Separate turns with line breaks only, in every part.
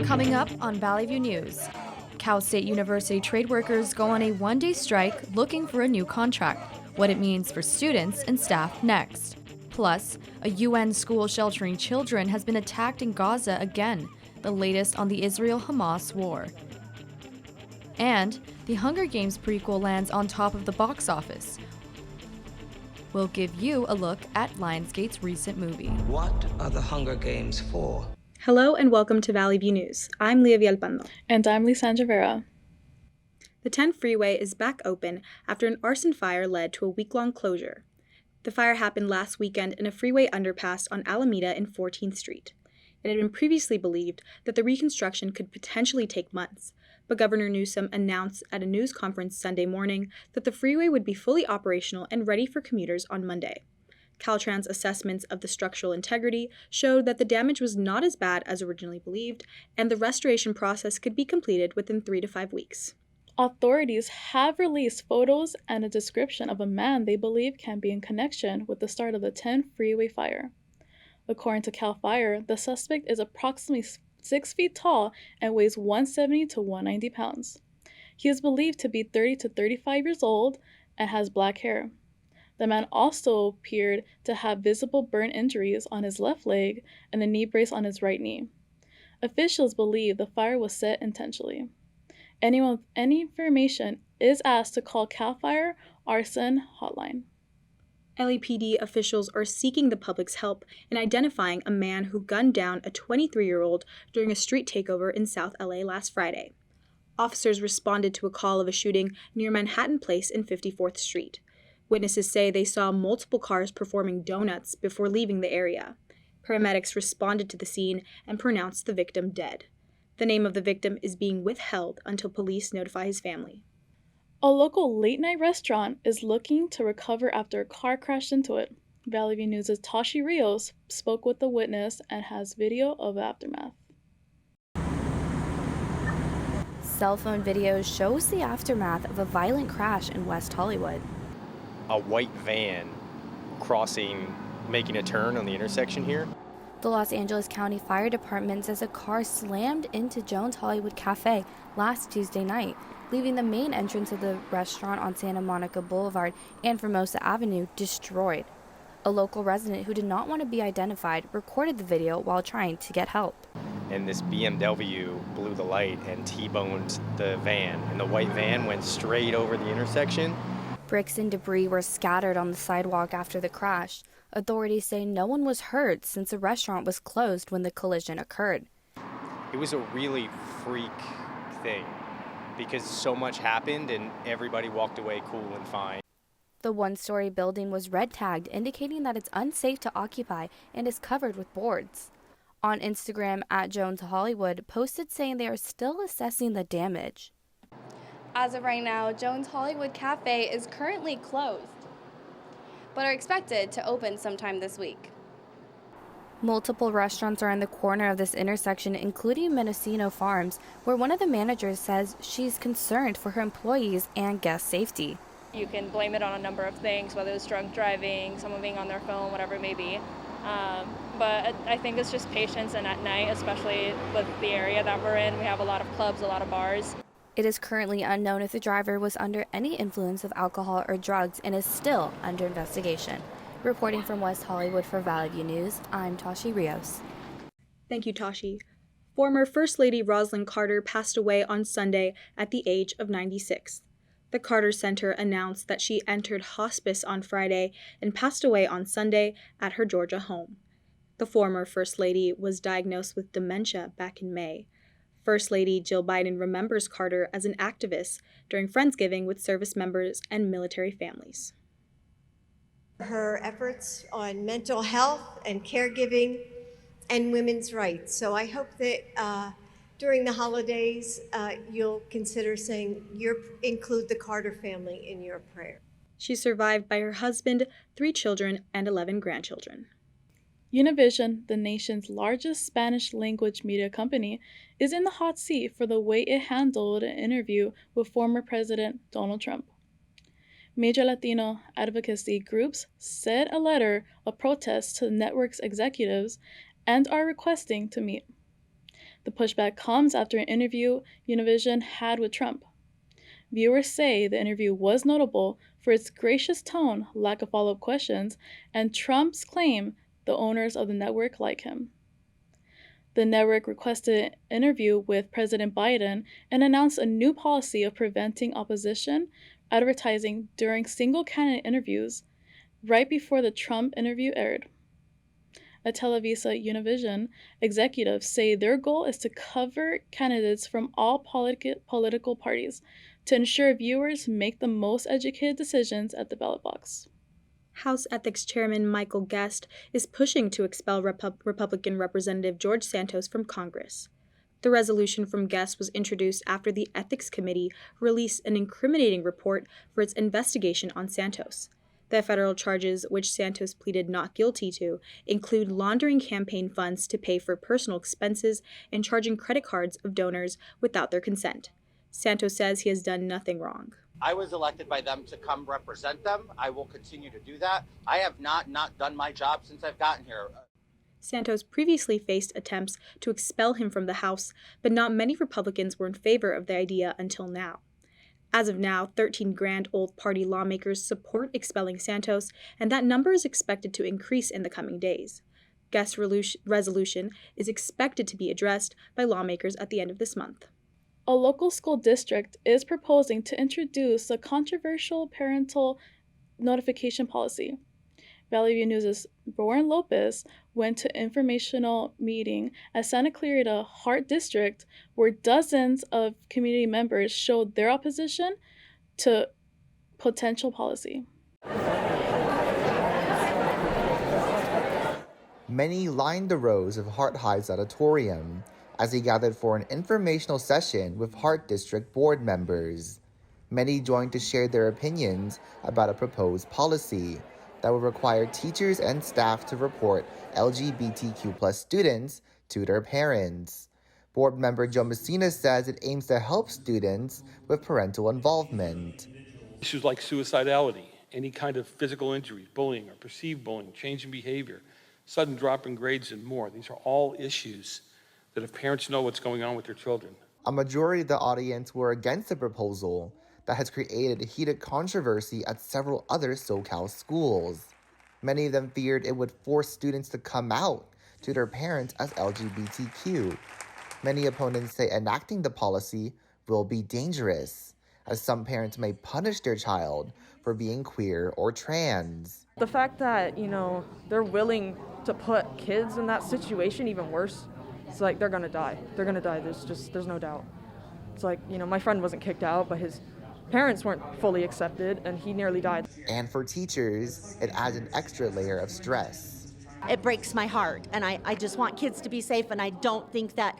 Coming up on Valley View News, Cal State University trade workers go on a one-day strike looking for a new contract, what it means for students and staff next. Plus, a UN school sheltering children has been attacked in Gaza again, the latest on the Israel-Hamas war. And the Hunger Games prequel lands on top of the box office. We'll give you a look at Lionsgate's recent movie.
What are the Hunger Games for?
Hello and welcome to Valley View News. I'm Leah Villalpando.
And I'm Lyssandra Vera.
The 10 freeway is back open after an arson fire led to a week-long closure. The fire happened last weekend in a freeway underpass on Alameda and 14th Street. It had been previously believed that the reconstruction could potentially take months, but Governor Newsom announced at a news conference Sunday morning that the freeway would be fully operational and ready for commuters on Monday. Caltrans assessments of the structural integrity showed that the damage was not as bad as originally believed, and the restoration process could be completed within 3 to 5 weeks.
Authorities have released photos and a description of a man they believe can be in connection with the start of the 10 freeway fire. According to CAL FIRE, the suspect is approximately 6 feet tall and weighs 170 to 190 pounds. He is believed to be 30 to 35 years old and has black hair. The man also appeared to have visible burn injuries on his left leg and a knee brace on his right knee. Officials believe the fire was set intentionally. Anyone with any information is asked to call CAL FIRE Arson Hotline.
LAPD officials are seeking the public's help in identifying a man who gunned down a 23-year-old during a street takeover in South LA last Friday. Officers responded to a call of a shooting near Manhattan Place and 54th Street. Witnesses say they saw multiple cars performing donuts before leaving the area. Paramedics responded to the scene and pronounced the victim dead. The name of the victim is being withheld until police notify his family.
A local late-night restaurant is looking to recover after a car crashed into it. Valley View News' Tashi Rios spoke with the witness and has video of the aftermath.
Cell phone video shows the aftermath of a violent crash in West Hollywood.
A white van making a turn on the intersection here.
The Los Angeles County Fire Department says a car slammed into Jones Hollywood Cafe last Tuesday night, leaving the main entrance of the restaurant on Santa Monica Boulevard and Formosa Avenue destroyed. A local resident who did not want to be identified recorded the video while trying to get help.
And this BMW blew the light and T-boned the van, and the white van went straight over the intersection.
Bricks and debris were scattered on the sidewalk after the crash. Authorities say no one was hurt since the restaurant was closed when the collision occurred.
It was a really freak thing because so much happened and everybody walked away cool and fine.
The one-story building was red-tagged, indicating that it's unsafe to occupy and is covered with boards. On Instagram, @JonesHollywood posted saying they are still assessing the damage.
As of right now, Jones Hollywood Cafe is currently closed, but are expected to open sometime this week.
Multiple restaurants are in the corner of this intersection, including Mendocino Farms, where one of the managers says she's concerned for her employees and guest safety.
You can blame it on a number of things, whether it's drunk driving, someone being on their phone, whatever it may be. But I think it's just patience, and at night, especially with the area that we're in, we have a lot of clubs, a lot of bars.
It is currently unknown if the driver was under any influence of alcohol or drugs and is still under investigation. Reporting from West Hollywood for Valley View News, I'm Tashi Rios.
Thank you, Tashi. Former First Lady Rosalynn Carter passed away on Sunday at the age of 96. The Carter Center announced that she entered hospice on Friday and passed away on Sunday at her Georgia home. The former First Lady was diagnosed with dementia back in May. First Lady Jill Biden remembers Carter as an activist during Friendsgiving with service members and military families.
Her efforts on mental health and caregiving and women's rights. So I hope that during the holidays, you'll consider saying include the Carter family in your prayer.
She's survived by her husband, 3 children, and 11 grandchildren.
Univision, the nation's largest Spanish-language media company, is in the hot seat for the way it handled an interview with former President Donald Trump. Major Latino advocacy groups sent a letter of protest to the network's executives and are requesting to meet. The pushback comes after an interview Univision had with Trump. Viewers say the interview was notable for its gracious tone, lack of follow-up questions, and Trump's claim the owners of the network like him. The network requested an interview with President Biden and announced a new policy of preventing opposition advertising during single candidate interviews right before the Trump interview aired. At Televisa Univision, executives say their goal is to cover candidates from all political parties to ensure viewers make the most educated decisions at the ballot box.
House Ethics Chairman Michael Guest is pushing to expel Republican Representative George Santos from Congress. The resolution from Guest was introduced after the Ethics Committee released an incriminating report for its investigation on Santos. The federal charges, which Santos pleaded not guilty to, include laundering campaign funds to pay for personal expenses and charging credit cards of donors without their consent. Santos says he has done nothing wrong.
I was elected by them to come represent them. I will continue to do that. I have not done my job since I've gotten here.
Santos previously faced attempts to expel him from the House, but not many Republicans were in favor of the idea until now. As of now, 13 grand old party lawmakers support expelling Santos, and that number is expected to increase in the coming days. Guest's resolution is expected to be addressed by lawmakers at the end of this month.
A local school district is proposing to introduce a controversial parental notification policy. Valley View News' Warren Lopez went to informational meeting at Santa Clarita Heart District, where dozens of community members showed their opposition to potential policy.
Many lined the rows of Heart Hive's auditorium as they gathered for an informational session with Heart District board members. Many joined to share their opinions about a proposed policy that would require teachers and staff to report LGBTQ+ students to their parents. Board member Joe Messina says it aims to help students with parental involvement.
Issues like suicidality, any kind of physical injury, bullying or perceived bullying, change in behavior, sudden drop in grades, and more. These are all issues that if parents know what's going on with their children.
A majority of the audience were against the proposal that has created a heated controversy at several other SoCal schools. Many of them feared it would force students to come out to their parents as LGBTQ. Many opponents say enacting the policy will be dangerous, as some parents may punish their child for being queer or trans.
The fact that, they're willing to put kids in that situation even worse, it's like they're gonna die. They're gonna die, there's no doubt. It's like, my friend wasn't kicked out, but his parents weren't fully accepted, and he nearly died.
And for teachers, it adds an extra layer of stress.
It breaks my heart, and I just want kids to be safe, and I don't think that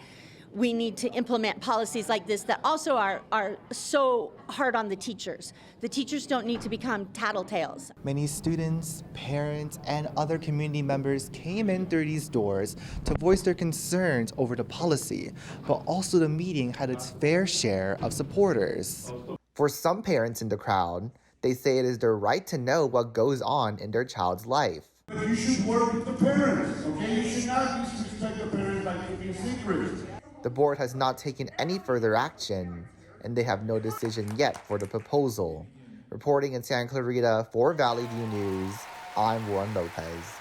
we need to implement policies like this that also are so hard on the teachers. The teachers don't need to become tattletales.
Many students, parents, and other community members came in through these doors to voice their concerns over the policy, but also the meeting had its fair share of supporters. For some parents in the crowd, they say it is their right to know what goes on in their child's life.
You should work with the parents, okay? You should not disrespect the parents by keeping secrets.
The board has not taken any further action, and they have no decision yet for the proposal. Reporting in Santa Clarita for Valley View News, I'm Warren Lopez.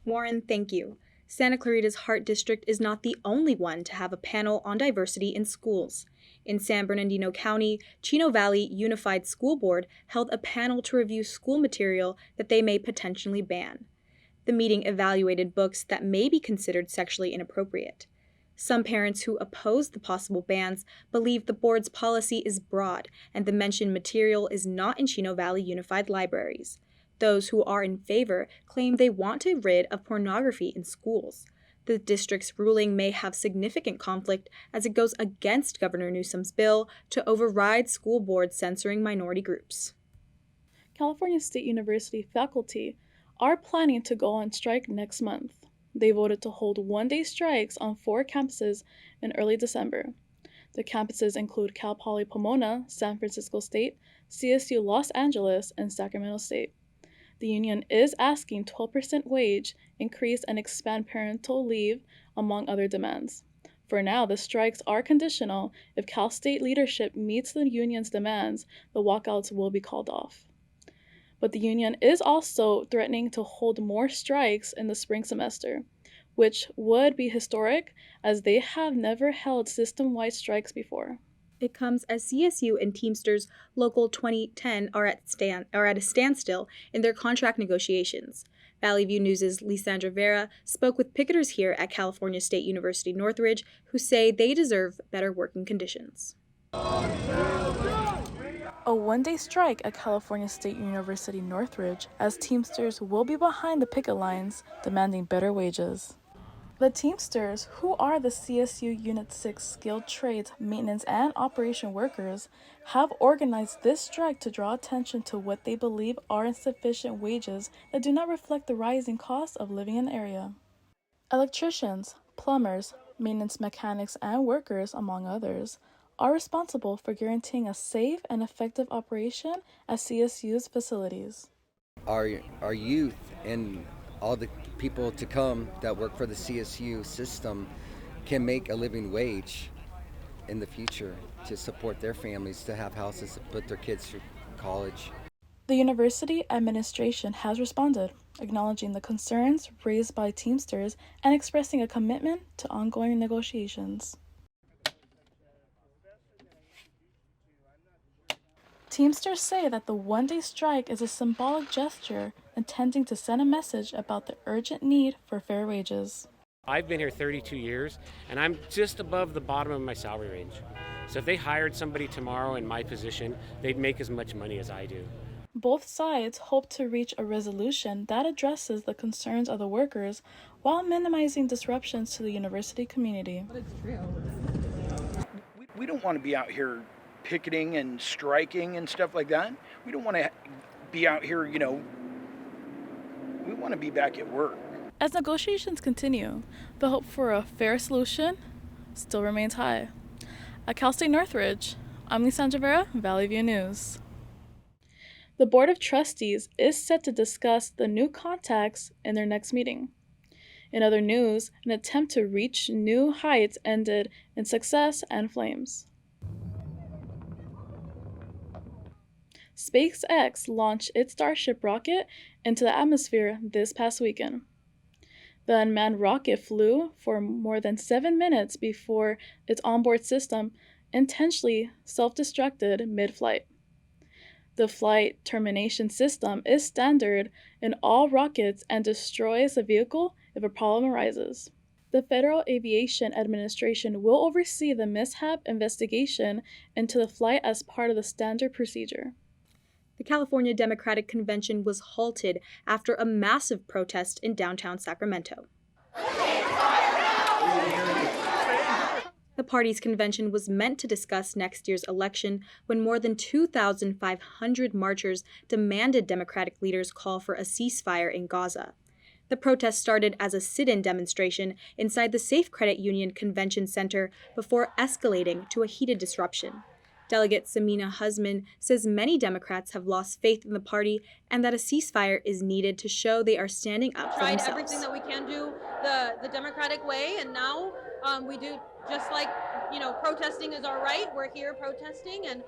Warren, thank you. Santa Clarita's Heart District is not the only one to have a panel on diversity in schools. In San Bernardino County, Chino Valley Unified School Board held a panel to review school material that they may potentially ban. The meeting evaluated books that may be considered sexually inappropriate. Some parents who oppose the possible bans believe the board's policy is broad and the mentioned material is not in Chino Valley Unified libraries. Those who are in favor claim they want to rid of pornography in schools. The district's ruling may have significant conflict as it goes against Governor Newsom's bill to override school boards censoring minority groups.
California State University faculty are planning to go on strike next month. They voted to hold one-day strikes on 4 campuses in early December. The campuses include Cal Poly Pomona, San Francisco State, CSU Los Angeles, and Sacramento State. The union is asking 12% wage increase and expand parental leave, among other demands. For now, the strikes are conditional. If Cal State leadership meets the union's demands, the walkouts will be called off. But the union is also threatening to hold more strikes in the spring semester, which would be historic as they have never held system-wide strikes before.
It comes as CSU and Teamsters Local 2010 are at a standstill in their contract negotiations. Valley View News' Lyssandra Vera spoke with picketers here at California State University Northridge who say they deserve better working conditions.
A one-day strike at California State University Northridge as Teamsters will be behind the picket lines demanding better wages. The Teamsters, who are the CSU Unit 6 skilled trades, maintenance, and operation workers, have organized this strike to draw attention to what they believe are insufficient wages that do not reflect the rising cost of living in the area. Electricians, plumbers, maintenance mechanics, and workers, among others, are responsible for guaranteeing a safe and effective operation at CSU's facilities.
Our youth and all the people to come that work for the CSU system can make a living wage in the future to support their families, to have houses, to put their kids through college.
The university administration has responded, acknowledging the concerns raised by Teamsters and expressing a commitment to ongoing negotiations. Teamsters say that the one-day strike is a symbolic gesture intending to send a message about the urgent need for fair wages.
I've been here 32 years, and I'm just above the bottom of my salary range. So if they hired somebody tomorrow in my position, they'd make as much money as I do.
Both sides hope to reach a resolution that addresses the concerns of the workers while minimizing disruptions to the university community.
But it's true. We don't want to be out here picketing and striking and stuff like that. We don't want to be out here, we want to be back at work.
As negotiations continue, the hope for a fair solution still remains high. At Cal State Northridge, I'm Lyssandra Vera, Valley View News. The Board of Trustees is set to discuss the new contacts in their next meeting. In other news, an attempt to reach new heights ended in success and flames. SpaceX launched its Starship rocket into the atmosphere this past weekend. The unmanned rocket flew for more than 7 minutes before its onboard system intentionally self-destructed mid-flight. The flight termination system is standard in all rockets and destroys the vehicle if a problem arises. The Federal Aviation Administration will oversee the mishap investigation into the flight as part of the standard procedure.
The California Democratic Convention was halted after a massive protest in downtown Sacramento. The party's convention was meant to discuss next year's election when more than 2,500 marchers demanded Democratic leaders call for a ceasefire in Gaza. The protest started as a sit-in demonstration inside the Safe Credit Union Convention Center before escalating to a heated disruption. Delegate Samina Husman says many Democrats have lost faith in the party and that a ceasefire is needed to show they are standing up for themselves.
Tried everything that we can do the Democratic way, and now we do just like, protesting is our right. We're here protesting, and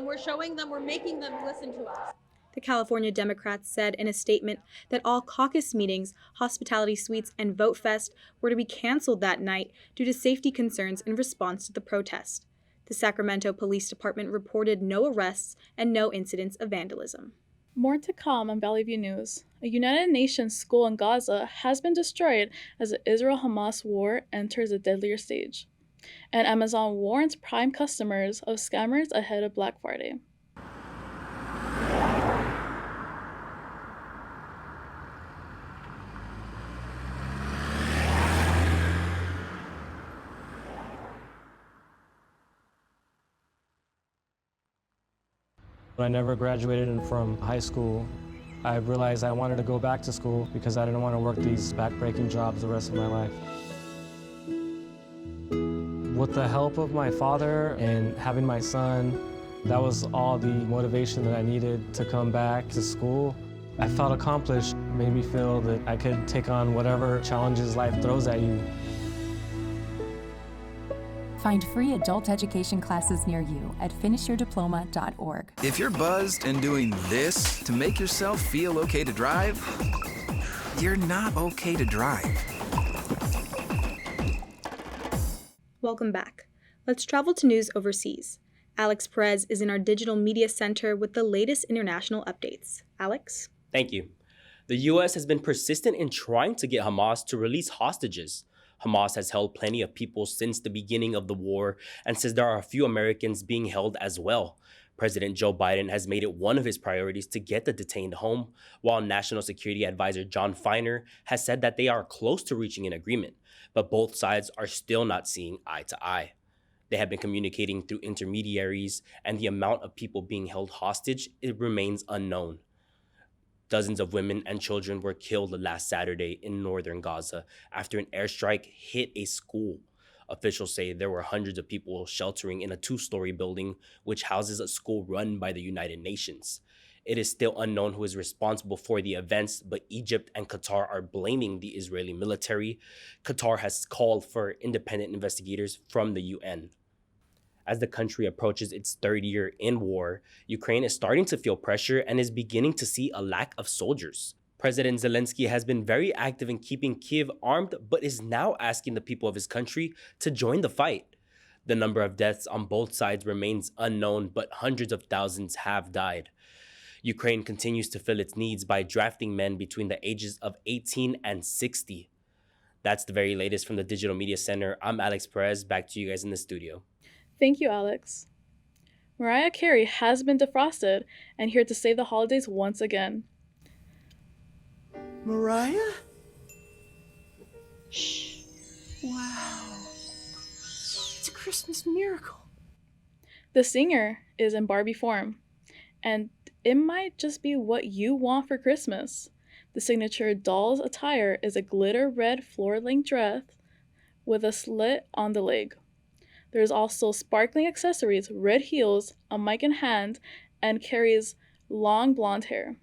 we're showing them, we're making them listen to us.
The California Democrats said in a statement that all caucus meetings, hospitality suites, and Vote Fest were to be canceled that night due to safety concerns in response to the protest. The Sacramento Police Department reported no arrests and no incidents of vandalism.
More to come on Valley View News. A United Nations school in Gaza has been destroyed as the Israel-Hamas war enters a deadlier stage. And Amazon warns prime customers of scammers ahead of Black Friday.
When I never graduated from high school, I realized I wanted to go back to school because I didn't want to work these back-breaking jobs the rest of my life. With the help of my father and having my son, that was all the motivation that I needed to come back to school. I felt accomplished, made me feel that I could take on whatever challenges life throws at you.
Find free adult education classes near you at finishyourdiploma.org.
If you're buzzed and doing this to make yourself feel okay to drive, you're not okay to drive.
Welcome back. Let's travel to news overseas. Alex Perez is in our digital media center with the latest international updates. Alex?
Thank you. The U.S. has been persistent in trying to get Hamas to release hostages. Hamas has held plenty of people since the beginning of the war and says there are a few Americans being held as well. President Joe Biden has made it one of his priorities to get the detained home, while National Security Advisor John Feiner has said that they are close to reaching an agreement, but both sides are still not seeing eye to eye. They have been communicating through intermediaries, and the amount of people being held hostage, it remains unknown. Dozens of women and children were killed last Saturday in northern Gaza after an airstrike hit a school. Officials say there were hundreds of people sheltering in a 2-story building which houses a school run by the United Nations. It is still unknown who is responsible for the events, but Egypt and Qatar are blaming the Israeli military. Qatar has called for independent investigators from the UN. As the country approaches its third year in war, Ukraine is starting to feel pressure and is beginning to see a lack of soldiers. President Zelensky has been very active in keeping Kyiv armed, but is now asking the people of his country to join the fight. The number of deaths on both sides remains unknown, but hundreds of thousands have died. Ukraine continues to fill its needs by drafting men between the ages of 18 and 60. That's the very latest from the Digital Media Center. I'm Alex Perez. Back to you guys in the studio.
Thank you, Alex. Mariah Carey has been defrosted and here to save the holidays once again.
Mariah? Shh. Wow. It's a Christmas miracle.
The singer is in Barbie form, and it might just be what you want for Christmas. The signature doll's attire is a glitter red floor-length dress with a slit on the leg. There's also sparkling accessories, red heels, a mic in hand, and Carrie's long blonde hair.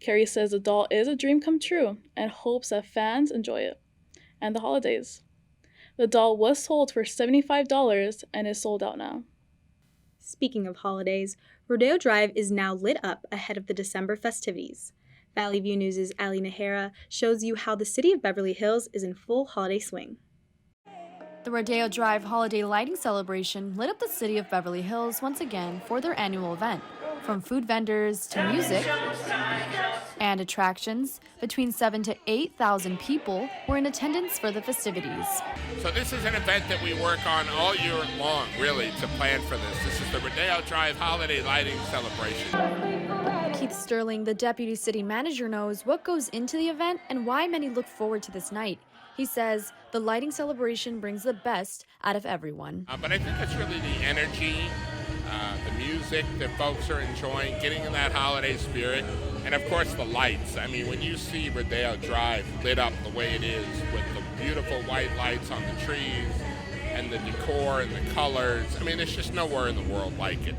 Carrie says the doll is a dream come true and hopes that fans enjoy it and the holidays. The doll was sold for $75 and is sold out now.
Speaking of holidays, Rodeo Drive is now lit up ahead of the December festivities. Valley View News' Ali Nahara shows you how the city of Beverly Hills is in full holiday swing.
The Rodeo Drive holiday lighting celebration lit up the city of Beverly Hills once again for their annual event. From food vendors to music and attractions, between 7,000 to 8,000 people were in attendance for the festivities.
So this is an event that we work on all year long, really, to plan for this. This is the Rodeo Drive holiday lighting celebration.
Keith Sterling, the deputy city manager, knows what goes into the event and why many look forward to this night. He says the lighting celebration brings the best out of everyone.
But I think it's really the energy, the music that folks are enjoying, getting in that holiday spirit, and of course the lights. I mean, when you see Rodeo Drive lit up the way it is with the beautiful white lights on the trees and the decor and the colors, I mean, there's just nowhere in the world like it.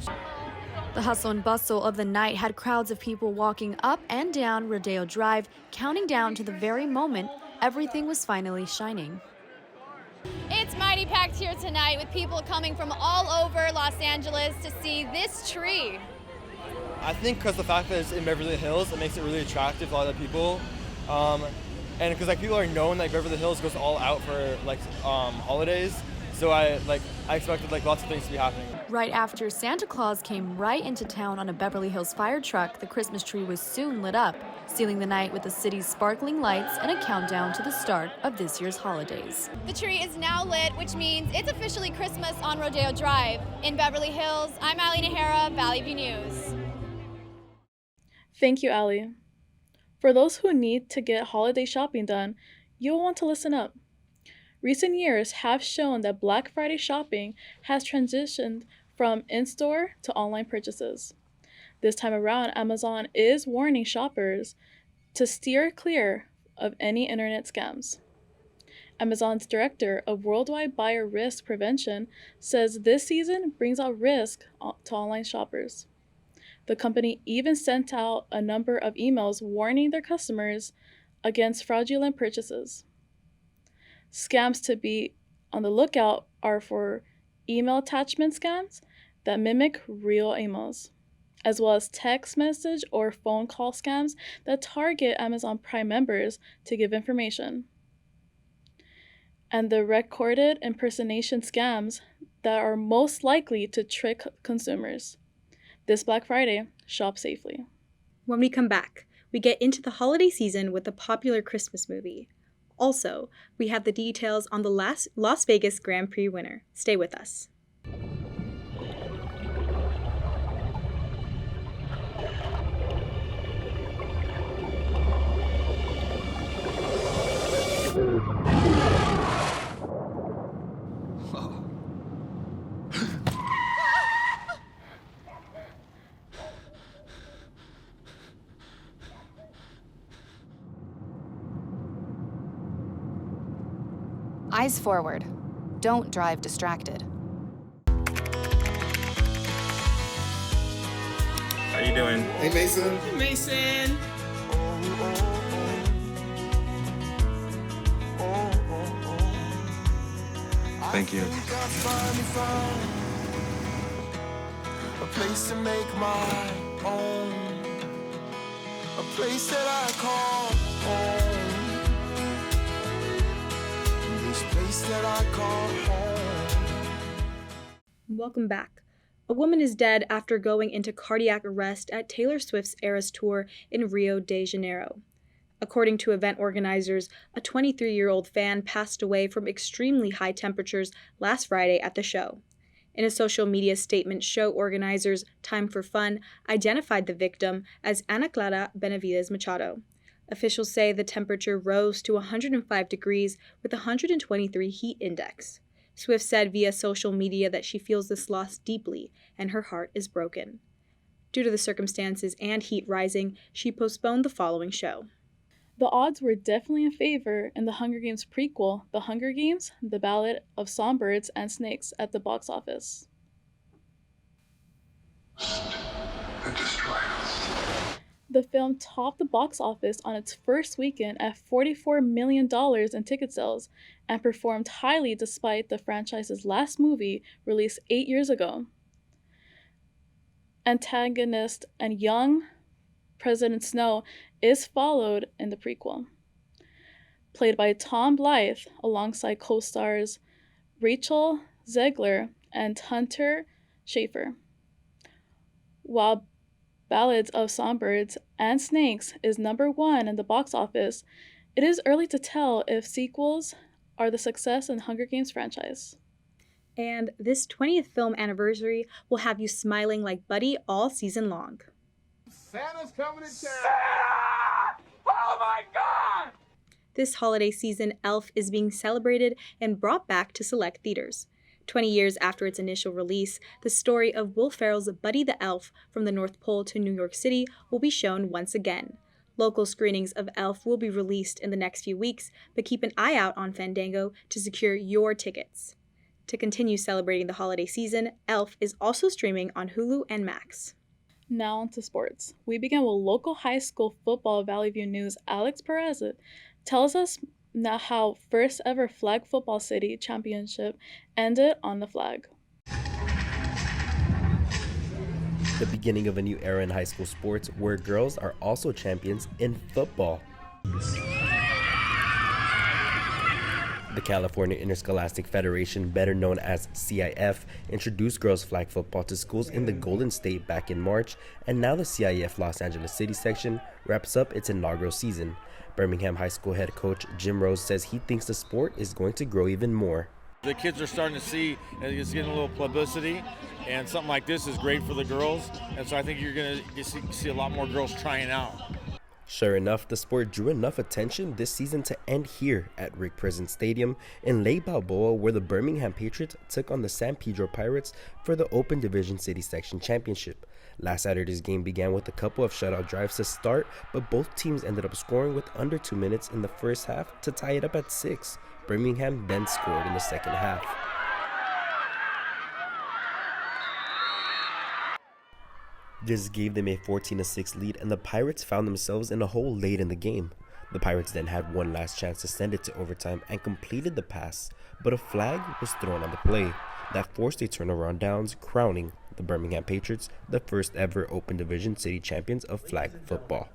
The hustle and bustle of the night had crowds of people walking up and down Rodeo Drive, counting down to the very moment everything was finally shining.
It's mighty packed here tonight with people coming from all over Los Angeles to see this tree.
I think because the fact that it's in Beverly Hills, it makes it really attractive to a lot of people. And because people are known that Beverly Hills goes all out for holidays, so I expected lots of things to be happening.
Right after Santa Claus came right into town on a Beverly Hills fire truck, the Christmas tree was soon lit up, sealing the night with the city's sparkling lights and a countdown to the start of this year's holidays.
The tree is now lit, which means it's officially Christmas on Rodeo Drive. In Beverly Hills, I'm Ali Nahara, Valley View News.
Thank you, Ali. For those who need to get holiday shopping done, you'll want to listen up. Recent years have shown that Black Friday shopping has transitioned from in-store to online purchases. This time around, Amazon is warning shoppers to steer clear of any internet scams. Amazon's director of worldwide buyer risk prevention says this season brings out risk to online shoppers. The company even sent out a number of emails warning their customers against fraudulent purchases. Scams to be on the lookout are for email attachment scams that mimic real emails, as well as text message or phone call scams that target Amazon Prime members to give information, and the recorded impersonation scams that are most likely to trick consumers. This Black Friday, shop safely.
When we come back, we get into the holiday season with the popular Christmas movie. Also, we have the details on the Las Vegas Grand Prix winner. Stay with us.
Eyes forward. Don't drive distracted.
How you doing?
Hey, Mason.
Hey, Mason.
Thank you.
A place to make my own. A place that I call home. This place that I call home.
Welcome back. A woman is dead after going into cardiac arrest at Taylor Swift's Eras Tour in Rio de Janeiro. According to event organizers, a 23-year-old fan passed away from extremely high temperatures last Friday at the show. In a social media statement, show organizers Time for Fun identified the victim as Ana Clara Benavides Machado. Officials say the temperature rose to 105 degrees with a 123 heat index. Swift said via social media that she feels this loss deeply and her heart is broken. Due to the circumstances and heat rising, she postponed the following show.
The odds were definitely in favor in the Hunger Games prequel, The Hunger Games, The Ballad of Songbirds and Snakes, at the box office. The film topped the box office on its first weekend at $44 million in ticket sales and performed highly despite the franchise's last movie released 8 years ago. Antagonist and young President Snow is followed in the prequel, played by Tom Blythe alongside co-stars Rachel Zegler and Hunter Schafer. While Ballads of Songbirds and Snakes is #1 in the box office, it is early to tell if sequels are the success in Hunger Games franchise.
And this 20th film anniversary will have you smiling like Buddy all season long.
Santa's coming to town. Santa! Oh my God!
This holiday season, Elf is being celebrated and brought back to select theaters. 20 years after its initial release, the story of Will Ferrell's Buddy the Elf from the North Pole to New York City will be shown once again. Local screenings of Elf will be released in the next few weeks, but keep an eye out on Fandango to secure your tickets. To continue celebrating the holiday season, Elf is also streaming on Hulu and Max.
Now on to sports. We begin with local high school football Valley View News. Alex Perez tells us now how first ever flag football city championship ended on the flag.
The beginning of a new era in high school sports where girls are also champions in football. The California Interscholastic Federation, better known as CIF, introduced girls flag football to schools in the Golden State back in March, and now the CIF Los Angeles City section wraps up its inaugural season. Birmingham High School head coach Jim Rose says he thinks the sport is going to grow even more.
The kids are starting to see it's getting a little publicity, and something like this is great for the girls, and so I think you're going to see a lot more girls trying out.
Sure enough, the sport drew enough attention this season to end here at Rick Prison Stadium in Lake Balboa, where the Birmingham Patriots took on the San Pedro Pirates for the Open Division City Section Championship. Last Saturday's game began with a couple of shutout drives to start, but both teams ended up scoring with under 2 minutes in the first half to tie it up at 6. Birmingham then scored in the second half.
just gave them a 14-6 lead, and the Pirates found themselves in a hole late in the game. The Pirates then had one last chance to send it to overtime and completed the pass, but a flag was thrown on the play that forced a turnaround downs, crowning the Birmingham Patriots the first ever Open Division City champions of flag football.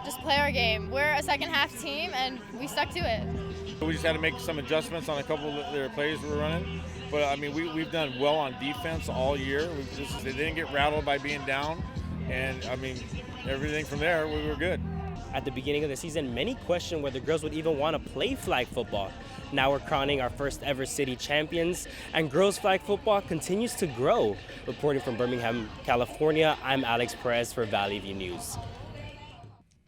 Just play our game. We're a second half team and we stuck to it.
We just had to make some adjustments on a couple of their plays we were running. But I mean, we've done well on defense all year. They didn't get rattled by being down. And I mean, everything from there, we were good.
At the beginning of the season, many questioned whether girls would even want to play flag football. Now we're crowning our first ever city champions, and girls flag football continues to grow. Reporting from Birmingham, California, I'm Alex Perez for Valley View News.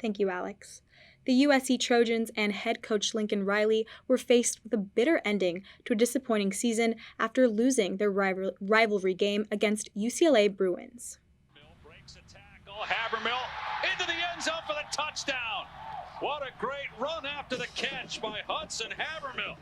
Thank you, Alex. The USC Trojans and head coach Lincoln Riley were faced with a bitter ending to a disappointing season after losing their rivalry game against UCLA Bruins.
Habermill into the end zone for the touchdown. What a great run after the catch by Hudson Habermill.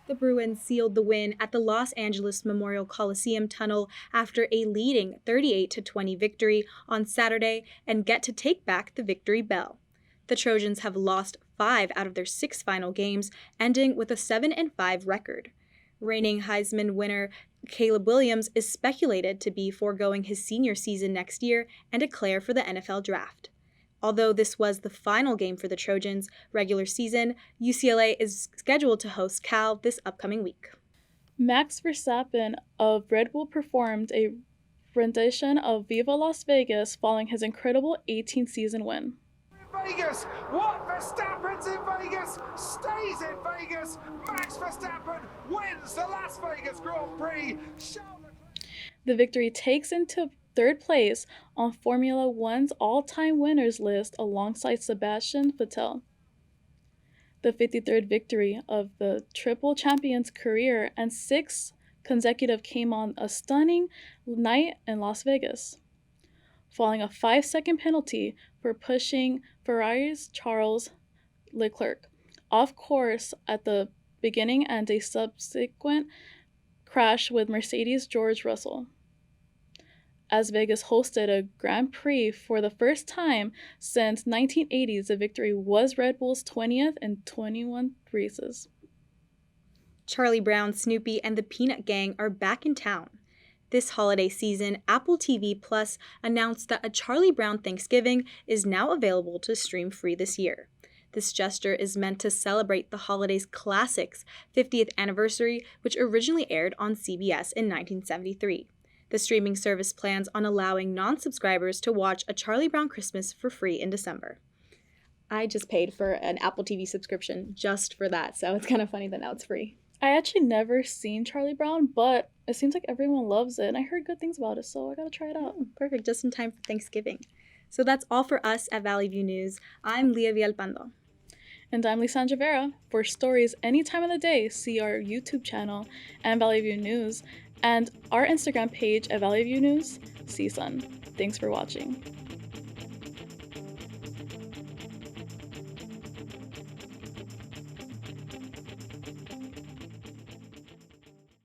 The Bruins sealed the win at the Los Angeles Memorial Coliseum tunnel after a leading 38-20 victory on Saturday and get to take back the victory bell. The Trojans have lost 5 out of their 6 final games, ending with a 7-5 record. Reigning Heisman winner Caleb Williams is speculated to be foregoing his senior season next year and declare for the NFL draft. Although this was the final game for the Trojans' regular season, UCLA is scheduled to host Cal this upcoming week.
Max Verstappen of Red Bull performed a rendition of Viva Las Vegas following his incredible 18th season win.
Vegas, what Verstappen's in Vegas stays in Vegas. Max Verstappen wins the Las Vegas Grand Prix.
The victory takes into third place on Formula One's all-time winners list alongside Sebastian Vettel. The 53rd victory of the triple champion's career and 6th consecutive came on a stunning night in Las Vegas, following a 5-second penalty for pushing Ferrari's Charles Leclerc off course at the beginning and a subsequent crash with Mercedes' George Russell. As Vegas hosted a Grand Prix for the first time since 1980s, the victory was Red Bull's 20th in 21 races.
Charlie Brown, Snoopy, and the Peanut Gang are back in town. This holiday season, Apple TV Plus announced that A Charlie Brown Thanksgiving is now available to stream free this year. This gesture is meant to celebrate the holiday's classic's 50th anniversary, which originally aired on CBS in 1973. The streaming service plans on allowing non-subscribers to watch A Charlie Brown Christmas for free in December. I just paid for an Apple TV subscription just for that, so it's kind of funny that now it's free.
I actually never seen Charlie Brown, but it seems like everyone loves it, and I heard good things about it, so I gotta try it out.
Perfect, just in time for Thanksgiving. So that's all for us at Valley View News. I'm Leah Villalpando.
And I'm Lyssandra Vera. For stories any time of the day, see our YouTube channel and Valley View News, and our Instagram page at Valley View News, CSUN. Thanks for watching.